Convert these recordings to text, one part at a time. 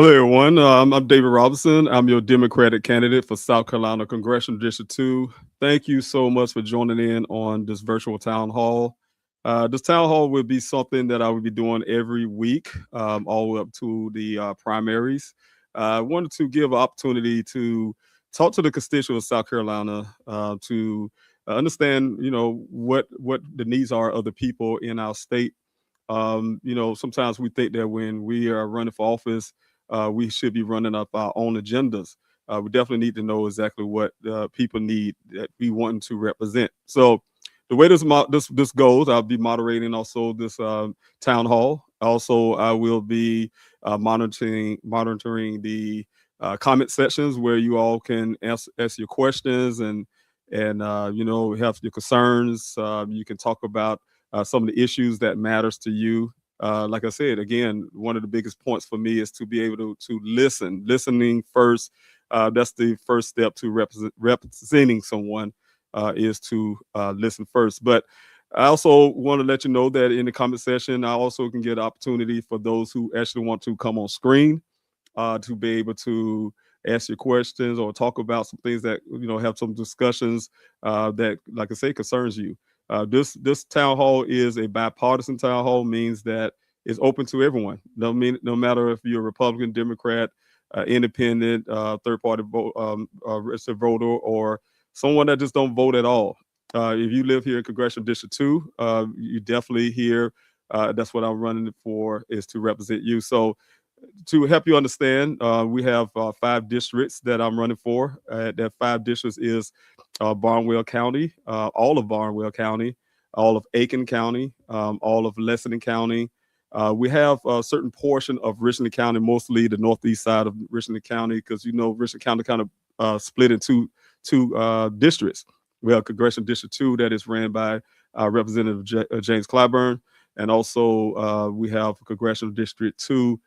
Hello, everyone. I'm David Robinson. I'm your Democratic candidate for South Carolina Congressional District 2. Thank you so much for joining in on this virtual town hall. This town hall will be something that I will be doing every week, all the way up to the primaries. I wanted to give an opportunity to talk to the constituents of South Carolina to understand, what the needs are of the people in our state. Sometimes we think that when we are running for office, we should be running up our own agendas. We definitely need to know exactly what people need that we want to represent. So, the way this goes, I'll be moderating also this town hall. Also, I will be monitoring the comment sections where you all can ask your questions and have your concerns. You can talk about some of the issues that matters to you. Like I said, again, one of the biggest points for me is to be able to listen. Listening first, that's the first step to representing someone, is to listen first. But I also want to let you know that in the comment section, I also can get opportunity for those who actually want to come on screen to be able to ask your questions or talk about some things that have some discussions that, like I say, concerns you. This town hall is a bipartisan town hall, means that it's open to everyone. No matter if you're a Republican, Democrat, independent, third party registered voter, or someone that just don't vote at all. If you live here in Congressional District 2, you definitely here. That's what I'm running for, is to represent you. So to help you understand, we have 5 districts that I'm running for. That 5 districts is Barnwell County, all of Barnwell County, all of Aiken County, all of Lexington County. We have a certain portion of Richland County, mostly the northeast side of Richland County, because Richland County kind of split into two districts. We have Congressional District 2 that is ran by Representative James Clyburn, and also we have Congressional District 2,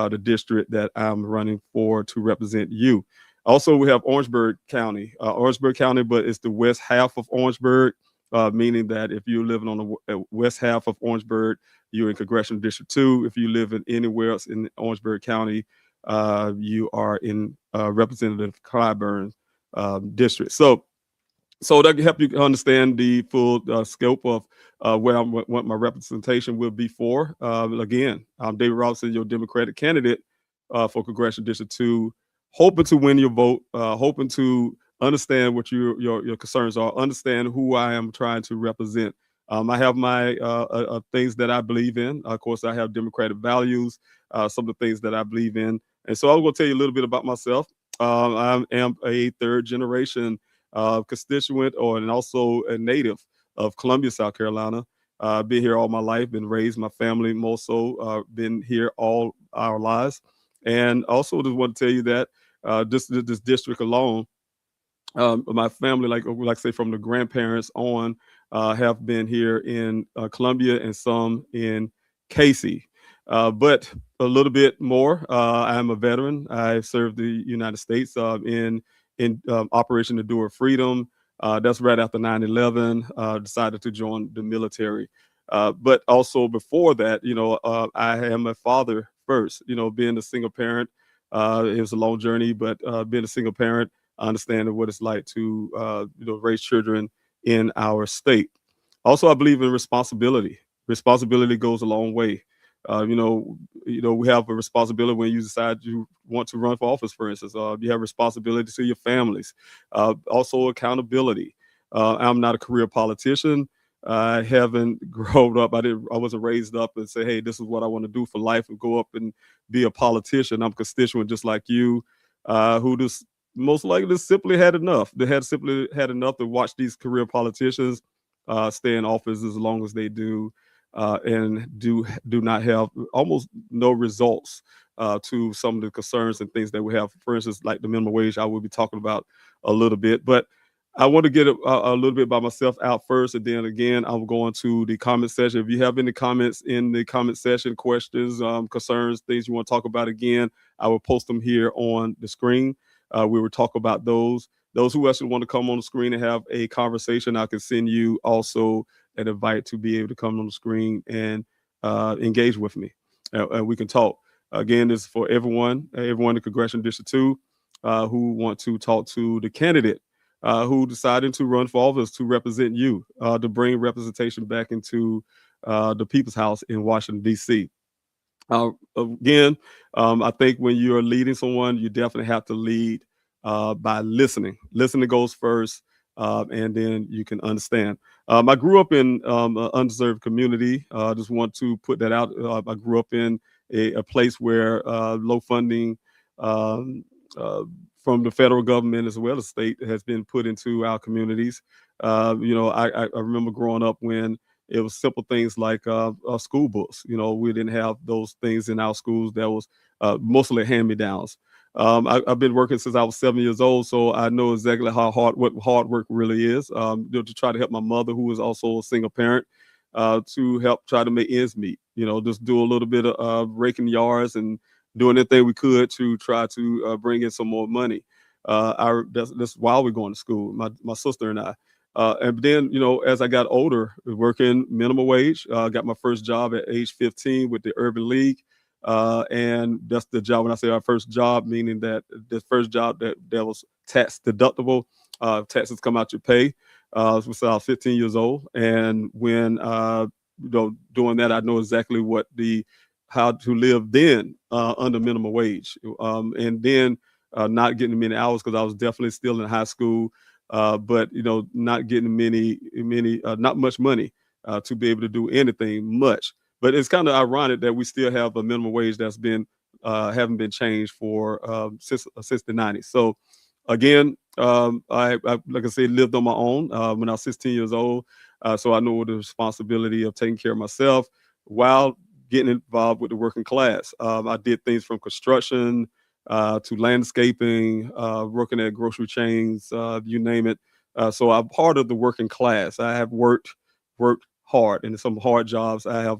the district that I'm running for to represent you. Also, we have Orangeburg County, but it's the west half of Orangeburg, meaning that if you're living on the west half of Orangeburg, you're in Congressional District 2. If you live in anywhere else in Orangeburg County, you are in Representative Clyburn's district. So that can help you understand the full scope of what my representation will be for. Again, I'm David Robinson, your Democratic candidate for Congressional District 2, hoping to win your vote, hoping to understand what your concerns are, understand who I am trying to represent. I have my things that I believe in. Of course, I have democratic values, some of the things that I believe in. And so I'm going to tell you a little bit about myself. I am a third generation constituent and also a native of Columbia, South Carolina. Been here all my life, been raised, my family most so, been here all our lives. And also just want to tell you that this district alone, my family, like say from the grandparents on, have been here in Columbia and some in Casey. But a little bit more. I'm a veteran. I served the United States in Operation Endure Freedom. That's right after 9/11. Decided to join the military. But also before that, I am a father first. Being a single parent, it was a long journey, but being a single parent, understanding what it's like to raise children in our state. Also, I believe in responsibility. Responsibility goes a long way. Uh, you know, we have a responsibility when you decide you want to run for office. For instance, you have responsibility to your families. Also, accountability. I'm not a career politician. I haven't grown up. I wasn't raised up and say, "Hey, this is what I want to do for life," and go up and be a politician. I'm a constituent just like you, who just most likely just simply had enough. They had simply had enough to watch these career politicians stay in office as long as they do, and do not have almost no results to some of the concerns and things that we have. For instance, like the minimum wage, I will be talking about a little bit, but I want to get a little bit by myself out first, and then again, I'm going to the comment section. If you have any comments in the comment section, questions, concerns, things you want to talk about, again, I will post them here on the screen. We will talk about those. Those who actually want to come on the screen and have a conversation, I can send you also an invite to be able to come on the screen and engage with me. And we can talk. Again, this is for everyone in Congressional District 2 who want to talk to the candidate who decided to run for office to represent you, to bring representation back into the People's House in Washington, D.C. Again, I think when you're leading someone, you definitely have to lead by listening. Listening goes first, and then you can understand. I grew up in an undeserved community. I just want to put that out. I grew up in a place where low funding um, uh, from the federal government as well as state has been put into our communities. I remember growing up when it was simple things like school books. We didn't have those things in our schools. That was mostly hand-me-downs. I've been working since I was 7 years old, so I know exactly what hard work really is. To try to help my mother, who is also a single parent, to help try to make ends meet. Just do a little bit of raking yards and doing anything we could to try to bring in some more money. That's while we're going to school. My sister and I. And then, as I got older, working minimum wage, got my first job at age 15 with the Urban League. And that's the job. When I say our first job, meaning that the first job that was tax deductible, taxes come out your pay. Since I was 15 years old. And when, doing that, I know exactly how to live then under minimum wage. And then not getting many hours because I was definitely still in high school. But not getting not much money to be able to do anything much. But it's kind of ironic that we still have a minimum wage that's been haven't been changed for since the 90s. So again, I like I said, lived on my own when I was 16 years old. So I know the responsibility of taking care of myself while getting involved with the working class. I did things from construction to landscaping, working at grocery chains, you name it. So I'm part of the working class. I have worked hard, and some hard jobs I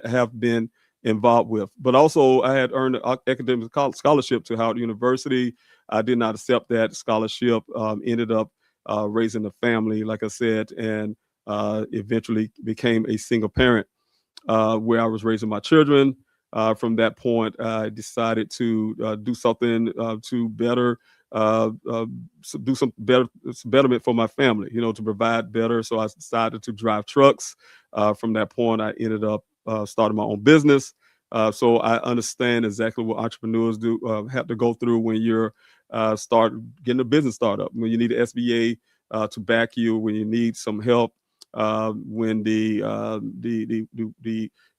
have been involved with. But also, I had earned an academic scholarship to Howard University. I did not accept that scholarship. Ended up raising a family, like I said, and eventually became a single parent where I was raising my children. From that point, I decided to do something to better, do some betterment for my family, to provide better. So I decided to drive trucks. From that point, I ended up starting my own business. So I understand exactly what entrepreneurs do have to go through when you're start getting a business startup. When you need the SBA to back you, when you need some help, when the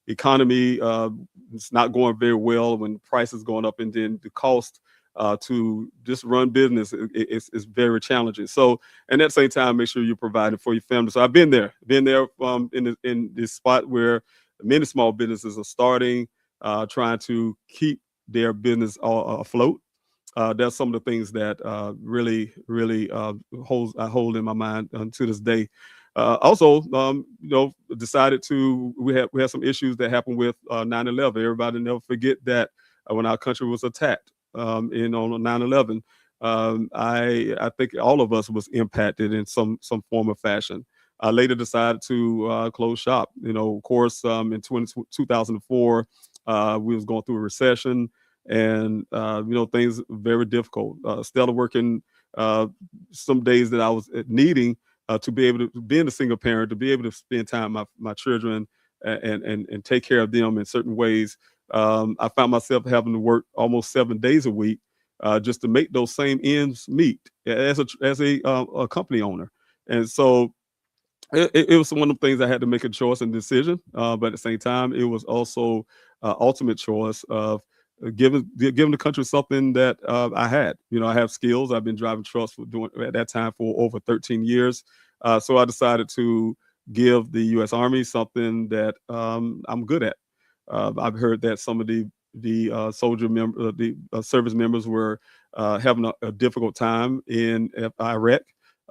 economy is not going very well, when prices going up, and then the cost to just run business is very challenging. So, and at the same time, make sure you're providing for your family. So I've been there in this spot where many small businesses are starting, trying to keep their business afloat. That's some of the things that really I hold in my mind to this day. Also, decided to we had some issues that happened with 9/11. Everybody never forget that when our country was attacked on 9/11, I think all of us was impacted in some form or fashion. I later decided to close shop. Of course, in 2004, we was going through a recession, and things very difficult. Still working some days that I was needing to be able to being a single parent, to be able to spend time with my children and take care of them in certain ways. I found myself having to work almost 7 days a week just to make those same ends meet as a company owner. And so it was one of the things I had to make a choice and decision, but at the same time, it was also ultimate choice of giving the country something that I had. I have skills. I've been driving trucks for doing at that time for over 13 years. So I decided to give the U.S. Army something that I'm good at. I've heard that some of the service members were having a difficult time in Iraq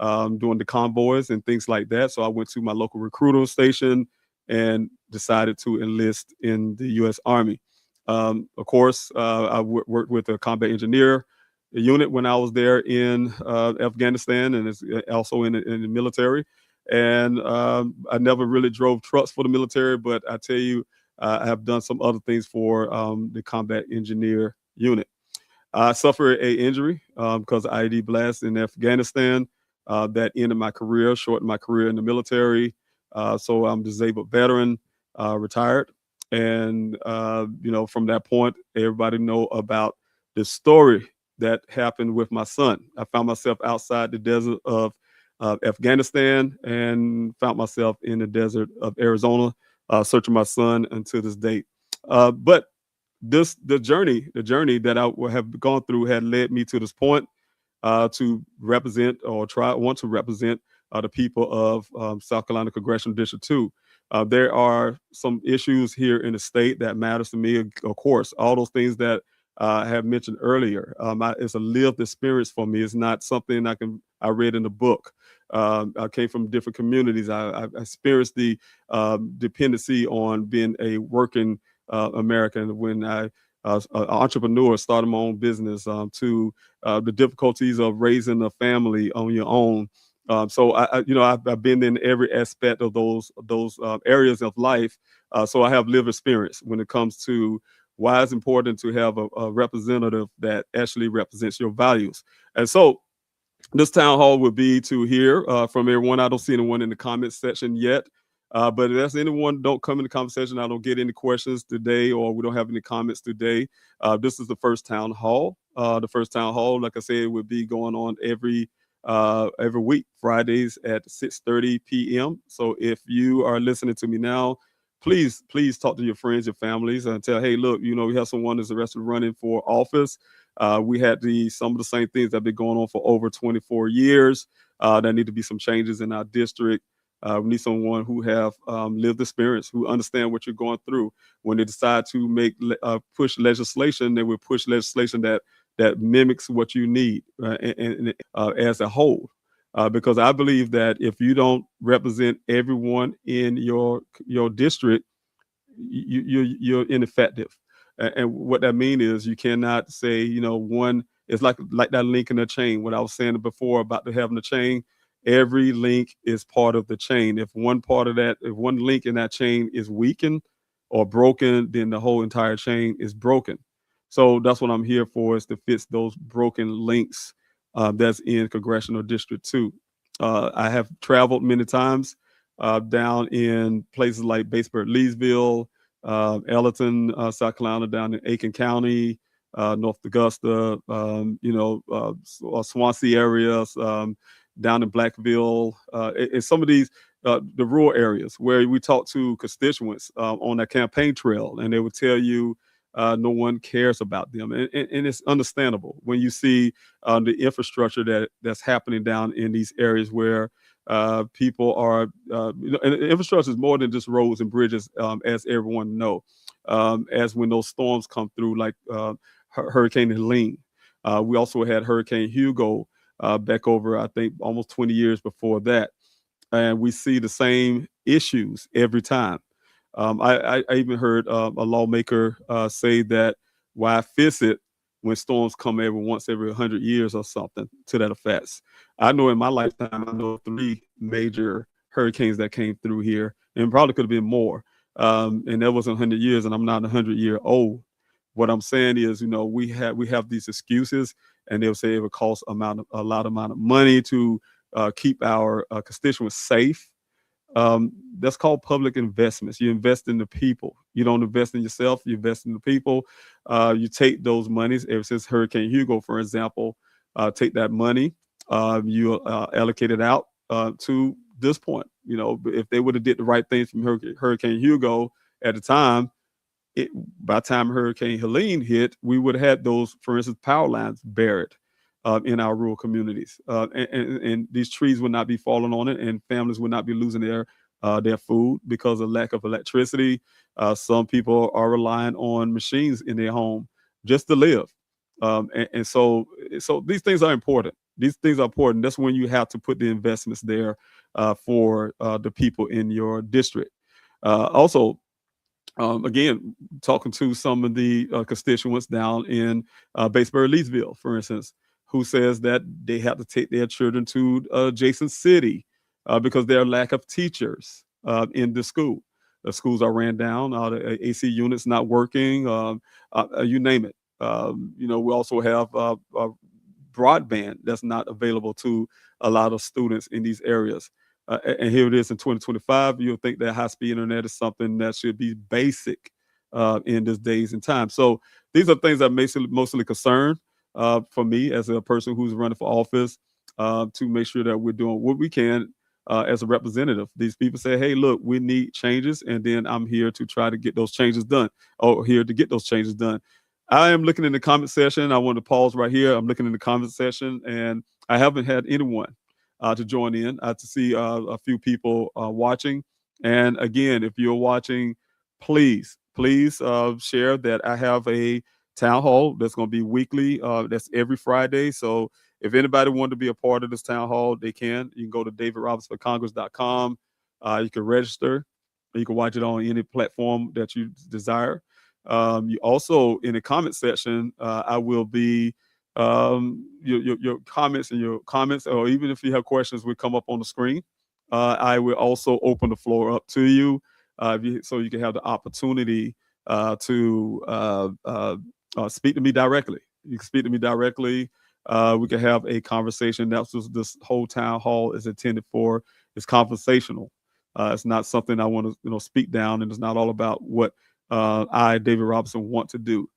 doing the convoys and things like that. So I went to my local recruiting station and decided to enlist in the U.S. Army. Of course, I worked with a combat engineer unit when I was there in Afghanistan, and it's also in the military. And I never really drove trucks for the military, but I tell you, I have done some other things for the combat engineer unit. I suffered a injury because of IED blast in Afghanistan that ended my career, shortened my career in the military. So I'm disabled veteran, retired, and from that point, everybody know about the story that happened with my son. I found myself outside the desert of Afghanistan and found myself in the desert of Arizona, searching my son until this date. But the journey that I have gone through had led me to this point to represent or want to represent the people of South Carolina Congressional District 2. There are some issues here in the state that matters to me, of course. All those things that I have mentioned earlier. It's a lived experience for me. It's not something I read in the book. I came from different communities. I experienced the dependency on being a working American when an entrepreneur, started my own business, to the difficulties of raising a family on your own. So I've been in every aspect of those areas of life. So I have lived experience when it comes to why it's important to have a representative that actually represents your values. And so this town hall would be to hear from everyone. I don't see anyone in the comments section yet. But if there's anyone don't come in the conversation, I don't get any questions today, or we don't have any comments today. This is the first town hall. The first town hall, like I said, would be going on every week, Fridays at 6:30 p.m. So if you are listening to me now, please talk to your friends, your families, and tell, hey, look, we have someone that's arrested running for office. We had some of the same things that have been going on for over 24 years. There need to be some changes in our district. We need someone who have lived experience, who understand what you're going through. When they decide to push legislation, they will push legislation that mimics what you need, as a whole. Because I believe that if you don't represent everyone in your district, you're ineffective. And what that means is you cannot say, one is like that link in a chain. What I was saying before about having a chain, every link is part of the chain. If one link in that chain is weakened or broken, then the whole entire chain is broken. So that's what I'm here for, is to fix those broken links that's in Congressional District 2. I have traveled many times down in places like Batesburg, Leesville, Ellerton, South Carolina, down in Aiken County, North Augusta, Swansea areas, down in Blackville, and some of these the rural areas where we talk to constituents on that campaign trail, and they would tell you no one cares about them, and it's understandable when you see the infrastructure that's happening down in these areas where people are, and infrastructure is more than just roads and bridges, as everyone know. As when those storms come through, like Hurricane Helene, we also had Hurricane Hugo back over, I think, almost 20 years before that, and we see the same issues every time. I even heard a lawmaker say that why fix it when storms come once every 100 years or something to that effect. I know in my lifetime, I know 3 major hurricanes that came through here, and probably could have been more. And that wasn't 100 years, and I'm not 100-year old. What I'm saying is, we have these excuses, and they'll say it would cost a lot amount of money to keep our constituents safe. That's called public investments. You invest in the people. You don't invest in yourself. You invest in the people. You take those monies. Ever since Hurricane Hugo, for example, take that money. You allocate it out to this point. If they would have did the right things from Hurricane Hugo at the time, by the time Hurricane Helene hit, we would have had those, for instance, power lines buried in our rural communities, and these trees would not be falling on it, and families would not be losing their food because of lack of electricity. Some people are relying on machines in their home just to live, and so these things are important. These things are important. That's when you have to put the investments there for the people in your district. Also, again, talking to some of the constituents down in Batesburg, Leesville, for instance, who says that they have to take their children to adjacent city because there are lack of teachers in the school. The schools are ran down. The AC units not working. You name it. We also have broadband that's not available to a lot of students in these areas. And here it is in 2025. You'll think that high speed internet is something that should be basic in this days and time. So these are things that mostly concern for me as a person who's running for office to make sure that we're doing what we can as a representative. These people say, hey, look, we need changes. And then I'm here to try to get those changes done, or here to get those changes done. I am looking in the comment section. I want to pause right here. I'm looking in the comment section, and I haven't had anyone to join in. To see a few people watching. And again, if you're watching, please share that I have a town hall that's going to be weekly. That's every Friday. So if anybody wanted to be a part of this town hall, they can. You can go to davidrobinsforcongress.com. You can register. You can watch it on any platform that you desire. You also, in the comment section, I will be your comments, or even if you have questions, will come up on the screen. I will also open the floor up to you, so you can have the opportunity to speak to me directly. You can speak to me directly. We can have a conversation. That's what this whole town hall is intended for. It's conversational. It's not something I want to speak down, and it's not all about what I, David Robinson, want to do.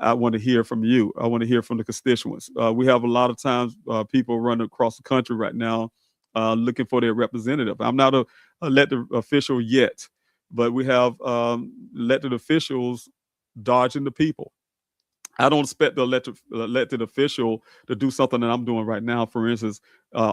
I want to hear from you. I want to hear from the constituents. We have a lot of times people running across the country right now looking for their representative. I'm not a elected official yet, but we have elected officials dodging the people. I don't expect the elected official to do something that I'm doing right now. For instance,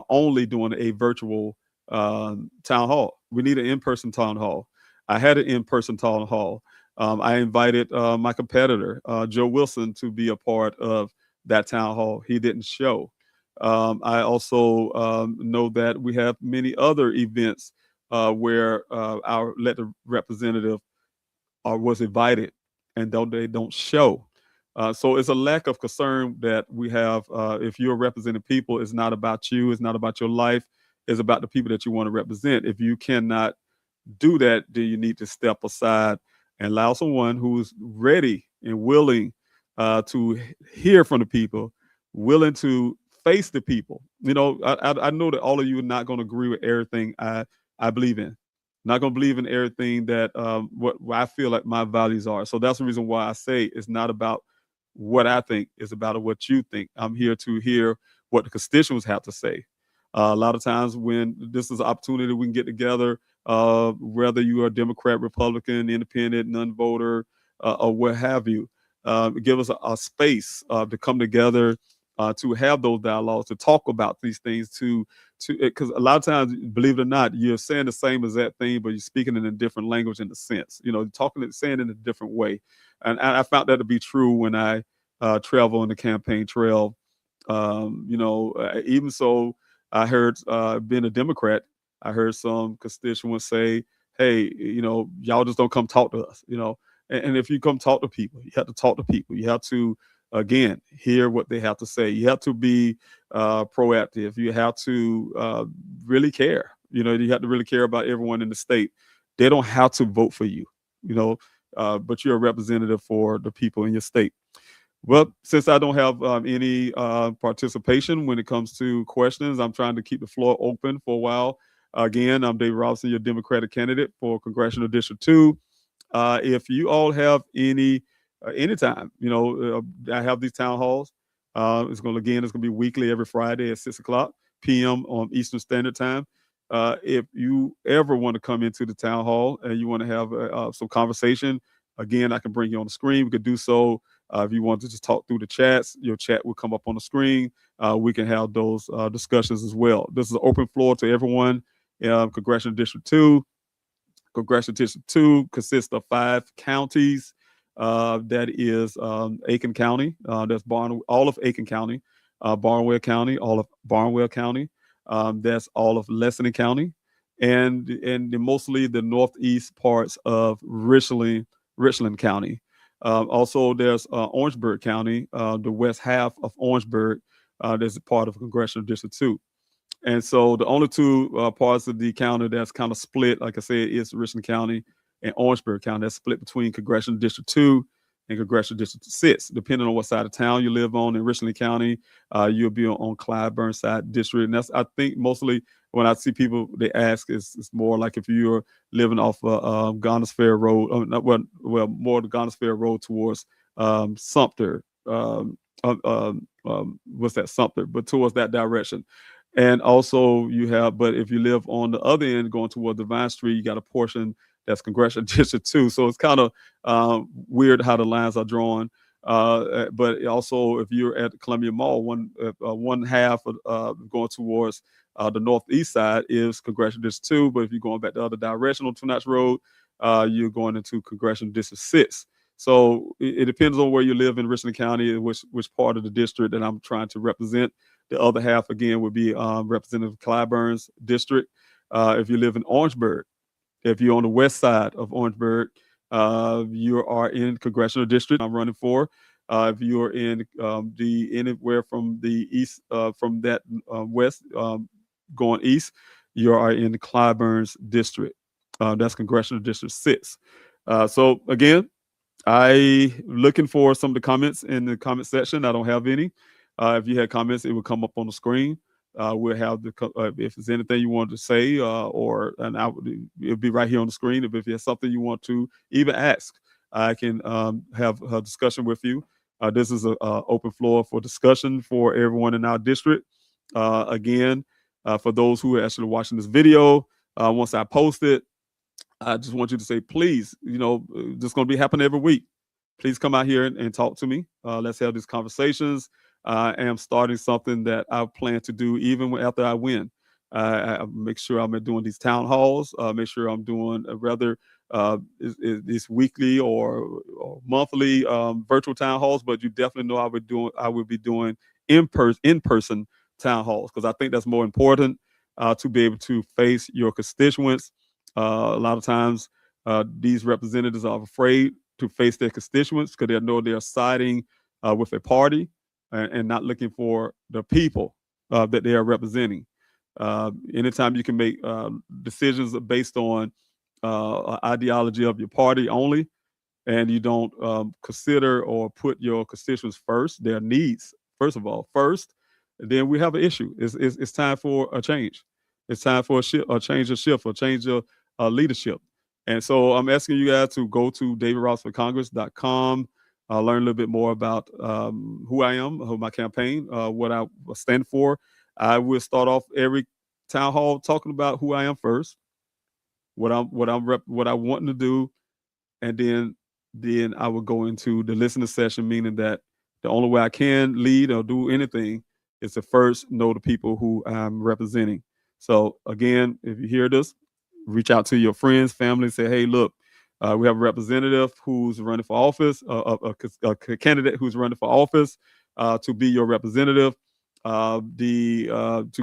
only doing a virtual town hall. We need an in-person town hall. I had an in-person town hall. I invited my competitor, Joe Wilson, to be a part of that town hall. He didn't show. I also know that we have many other events where our elected representative was invited and they don't show. So it's a lack of concern that we have. If you're representing people, it's not about you. It's not about your life. It's about the people that you want to represent. If you cannot do that, then you need to step aside and allow someone who's ready and willing to hear from the people, willing to face the people. I know that all of you are not going to agree with everything I believe in. Not going to believe in everything that what I feel like my values are. So that's the reason why I say it's not about what I think, it's about what you think. I'm here to hear what the constituents have to say. A lot of times when this is an opportunity, we can get together, whether you are Democrat, Republican, independent, non-voter, or what have you. Give us a space to come together, to have those dialogues, to talk about these things, because a lot of times, believe it or not, you're saying the same exact thing, but you're speaking in a different language in a sense. Saying it in a different way. And I found that to be true when I travel on the campaign trail. Even so, I heard, being a Democrat, I heard some constituents say, hey, y'all just don't come talk to us, and if you come talk to people, you have to talk to people. You have to, again, hear what they have to say. You have to be proactive. You have to really care. You have to really care about everyone in the state. They don't have to vote for you, but you're a representative for the people in your state. Well, since I don't have any participation when it comes to questions, I'm trying to keep the floor open for a while. Again, I'm David Robinson, your Democratic candidate for Congressional District 2. If you all have anytime, I have these town halls. It's going to be weekly every Friday at 6:00 p.m. on Eastern Standard Time. If you ever want to come into the town hall and you want to have some conversation, again, I can bring you on the screen. We could do so. If you want to just talk through the chats, your chat will come up on the screen. We can have those discussions as well. This is an open floor to everyone. Congressional District 2. Congressional District 2 consists of 5 counties. That is Aiken County. That's all of Aiken County, Barnwell County, all of Barnwell County. That's all of Lexington County, and mostly the northeast parts of Richland County. Also, there's Orangeburg County, the west half of Orangeburg. That's a part of Congressional District 2. And so the only two parts of the county that's kind of split, like I said, is Richland County and Orangeburg County. That's split between Congressional District 2 and Congressional District 6. Depending on what side of town you live on in Richland County, you'll be on Clyde Burnside District. And that's, I think, mostly when I see people, they ask, it's more like if you're living off Garners Fair Road, more the Garners Fair Road towards Sumter. What's that, Sumter, but towards that direction. And also you have, but if you live on the other end going toward Divine Street, you got a portion that's Congressional District 2. So it's kind of weird how the lines are drawn. But also, if you're at Columbia Mall, one half of going towards the northeast side is Congressional District 2. But if you're going back the other direction on Two Notch Road, you're going into Congressional District 6. So it depends on where you live in Richland County, which part of the district that I'm trying to represent. The other half, again, would be Representative Clyburn's district. If you live in Orangeburg, if you're on the west side of Orangeburg, you are in Congressional District I'm running for. If you're in anywhere from the east, from that west going east, you are in Clyburn's district. That's Congressional District 6. So again, I looking for some of the comments in the comment section. I don't have any. If you had comments, it will come up on the screen. We'll have if there's anything you want to say, it'll be right here on the screen. If there's something you want to even ask, I can have a discussion with you. This is an open floor for discussion for everyone in our district. Again, for those who are actually watching this video, once I post it, I just want you to say, please, this is going to be happening every week. Please come out here and talk to me. Let's have these conversations. I am starting something that I plan to do even after I win. I make sure I'm doing these town halls. Make sure I'm doing these weekly or monthly virtual town halls. But you definitely know I would be doing in-person town halls, because I think that's more important to be able to face your constituents. A lot of times, these representatives are afraid to face their constituents because they know they're siding with a party and not looking for the people that they are representing. Anytime you can make decisions based on ideology of your party only, and you don't consider or put your constituents first, their needs first of all, then we have an issue. It's time for a change. It's time for a change of shift, a change of leadership. And so I'm asking you guys to go to davidrossforcongress.com, learn a little bit more about who I am, who my campaign, what I stand for. I will start off every town hall talking about who I am first, what I want to do, and then I will go into the listening session, meaning that the only way I can lead or do anything is to first know the people who I'm representing. So again, if you hear this, reach out to your friends, family, say, hey, look, we have a representative who's running for office, a candidate who's running for office to be your representative. To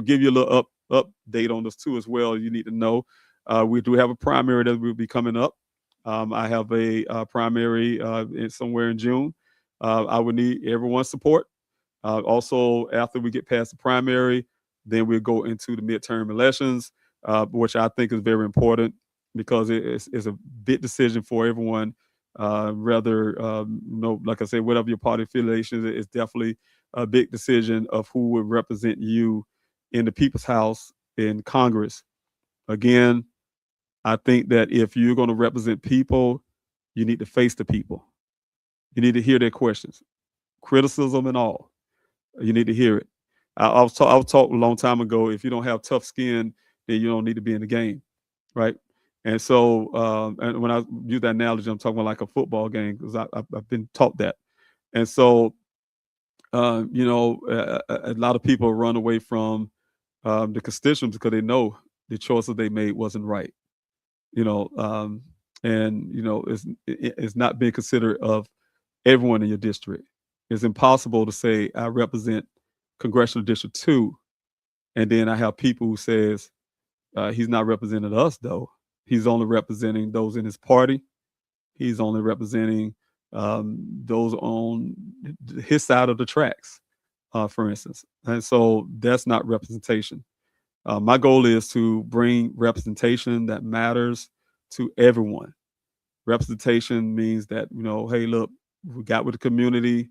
give you a little update on this too as well, you need to know we do have a primary that will be coming up. I have a primary somewhere in June. I would need everyone's support. Also, after we get past the primary, then we'll go into the midterm elections, which I think is very important because it's a big decision for everyone. Like I said, whatever your party affiliation is, it's definitely a big decision of who would represent you in the People's House in Congress. Again, I think that if you're going to represent people, you need to face the people. You need to hear their questions, criticism and all. You need to hear it. I was taught a long time ago, if you don't have tough skin, then you don't need to be in the game, right? And so, and when I use that analogy, I'm talking about like a football game because I've been taught that. And so, a lot of people run away from the constituents because they know the choices they made wasn't right. It's not being considerate of everyone in your district. It's impossible to say I represent Congressional District 2, and then I have people who says he's not representing us though. He's only representing those in his party. He's only representing those on his side of the tracks, for instance. And so that's not representation. My goal is to bring representation that matters to everyone. Representation means that, hey, look, we got with the community.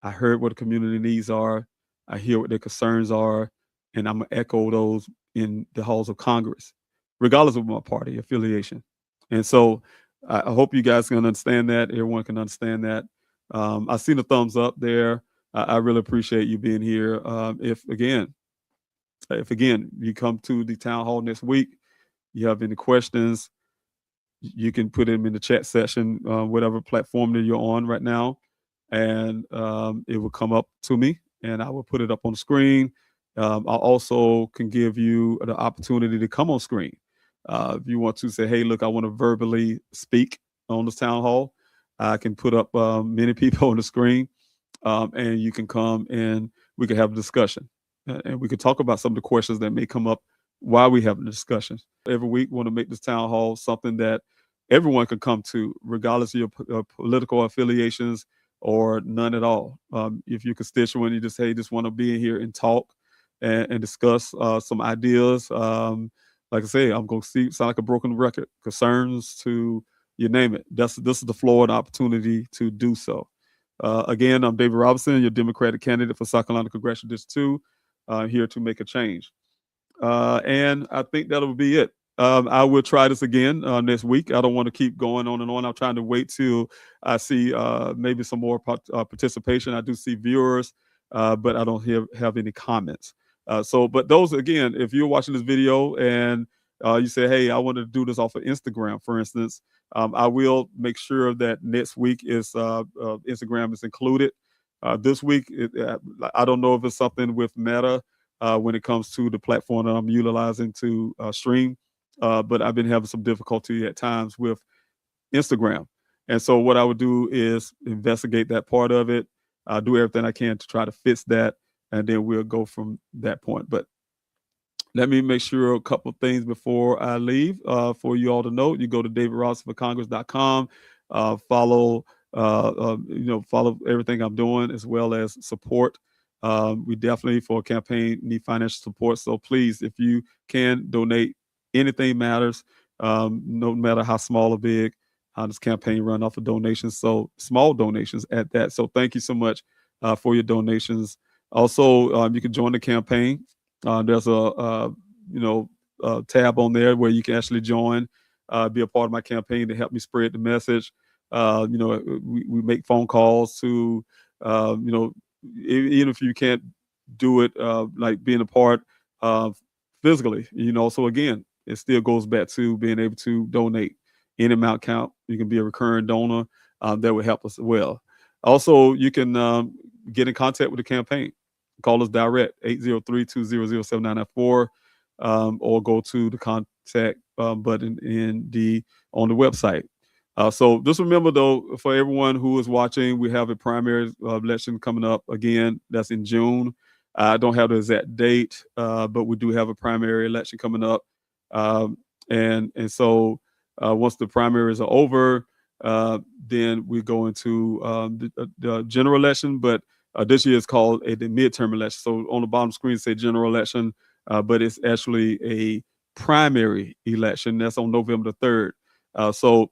I heard what the community needs are. I hear what their concerns are, and I'm gonna echo those in the halls of Congress, regardless of my party affiliation. And so I hope you guys can understand that. Everyone can understand that. I see the thumbs up there. I really appreciate you being here. If again you come to the town hall next week, you have any questions, you can put them in the chat section, whatever platform that you're on right now, and it will come up to me, and I will put it up on the screen. I also can give you the opportunity to come on screen. If you want to say, hey, look, I want to verbally speak on this town hall, I can put up many people on the screen, and you can come and we can have a discussion. And we can talk about some of the questions that may come up while we have the discussions. Every week, we want to make this town hall something that everyone can come to, regardless of your political affiliations or none at all. If you're a constituent, you just want to be in here and talk and discuss some ideas. Like I say, I'm going to sound like a broken record. Concerns to you name it. This is the floor and opportunity to do so. Again, I'm David Robinson, your Democratic candidate for South Carolina Congressional District 2, here to make a change. And I think that'll be it. I will try this again next week. I don't want to keep going on and on. I'm trying to wait till I see maybe some more participation. I do see viewers, but I don't have any comments. But those, again, if you're watching this video and you say, hey, I want to do this off of Instagram, for instance, I will make sure that next week is Instagram is included. This week, I don't know if it's something with Meta when it comes to the platform that I'm utilizing to stream, but I've been having some difficulty at times with Instagram. And so what I would do is investigate that part of it, do everything I can to try to fix that, and then we'll go from that point. But let me make sure a couple of things before I leave for you all to know. You go to davidrobinsonforcongress.com, follow follow everything I'm doing, as well as support. We definitely, for a campaign, need financial support. So please, if you can donate, anything matters, no matter how small or big. This campaign run off of donations, so small donations at that. So thank you so much for your donations. Also, you can join the campaign. There's a tab on there where you can actually join, be a part of my campaign to help me spread the message. We make phone calls to, even if you can't do it, like being a part physically, So again, it still goes back to being able to donate. Any amount count. You can be a recurring donor. That would help us as well. Also, you can get in contact with the campaign. Call us direct, 803-200-7994, or go to the contact button on the website. So just remember, though, for everyone who is watching, we have a primary election coming up again. That's in June. I don't have the exact date, but we do have a primary election coming up. And so once the primaries are over, then we go into the general election. But this year is called the midterm election. So on the bottom screen, say general election, but it's actually a primary election. That's on November the 3rd.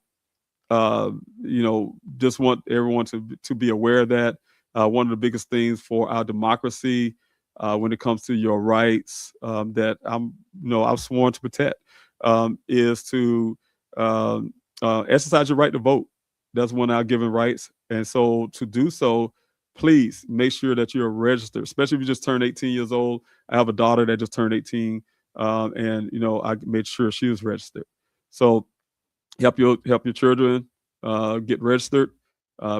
Just want everyone to be aware of that. One of the biggest things for our democracy when it comes to your rights that I've sworn to protect is to exercise your right to vote. That's one of our given rights. And so to do so, please make sure that you're registered, especially if you just turned 18 years old. I have a daughter that just turned 18, and I made sure she was registered. So help your children get registered.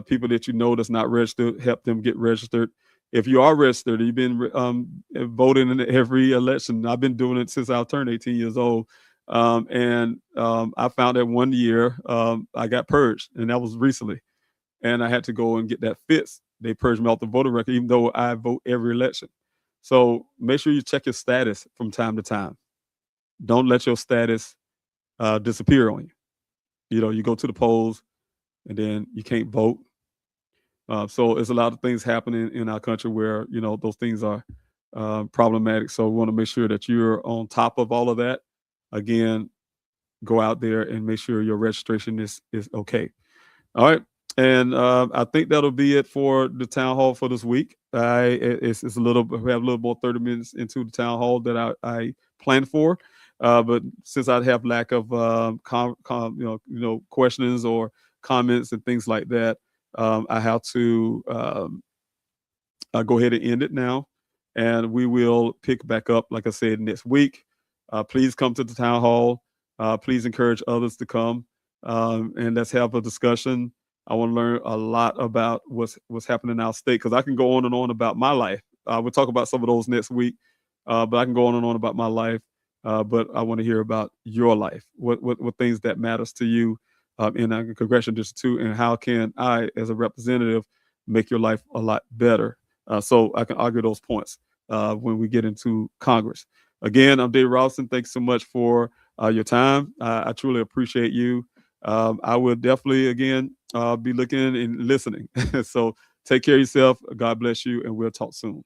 People that that's not registered, help them get registered. If you are registered, you've been voting in every election. I've been doing it since I turned 18 years old. I found that one year I got purged, and that was recently. And I had to go and get that fixed. They purged me off the voter record, even though I vote every election. So make sure you check your status from time to time. Don't let your status disappear on you. You go to the polls and then you can't vote. So there's a lot of things happening in our country where, those things are problematic. So we want to make sure that you're on top of all of that. Again, go out there and make sure your registration is okay. All right. And I think that'll be it for the town hall for this week. It's a little, we have a little more 30 minutes into the town hall that I planned for. But since I have lack of questions or comments and things like that, I have to go ahead and end it now. And we will pick back up, like I said, next week. Please come to the town hall. Please encourage others to come, and let's have a discussion. I want to learn a lot about what's happening in our state, because I can go on and on about my life. We'll talk about some of those next week, but I can go on and on about my life. But I want to hear about your life. What things that matters to you in Congressional District 2, and how can I, as a representative, make your life a lot better? So I can argue those points when we get into Congress. Again, I'm Dave Robinson. Thanks so much for your time. I truly appreciate you. I will definitely, again, be looking and listening. So take care of yourself. God bless you, and we'll talk soon.